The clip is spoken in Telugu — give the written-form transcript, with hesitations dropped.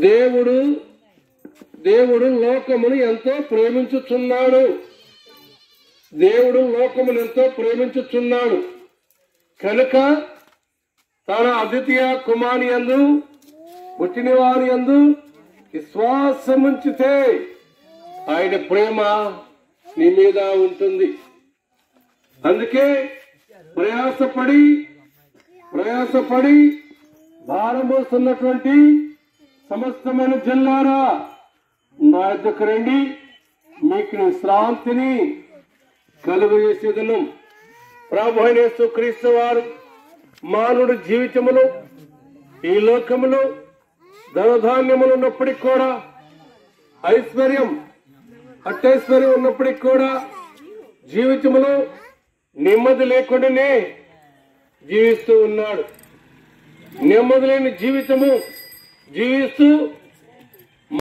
దేవుడు లోకమును ఎంతో ప్రేమించుచున్నాడు. దేవుడు లోకమును ఎంతో ప్రేమించుచున్నాడు కనుక తన అద్వితీయ కుమారుని యందు పుట్టిన వారి యందు విశ్వాసముంచితే ఆయన ప్రేమ నీ మీద ఉంటుంది. అందుకే ప్రయాసపడి భారం మోస్తున్నటువంటి సమస్తమైన జనులారా నా యొద్దకు రండి, మీకు విశ్రాంతిని కలుగజేసేదను. ప్రభువైన యేసుక్రీస్తు వారు మానవుడి జీవితములో ఈ లోకములో ధనధాన్యములు ఉన్నప్పటికి కూడా అట్టైశ్వర్యం ఉన్నప్పటికి కూడా జీవితంలో నెమ్మది లేకుండానే జీవిస్తూ ఉన్నాడు. నెమ్మది లేని జీవితము జీవిస్తూ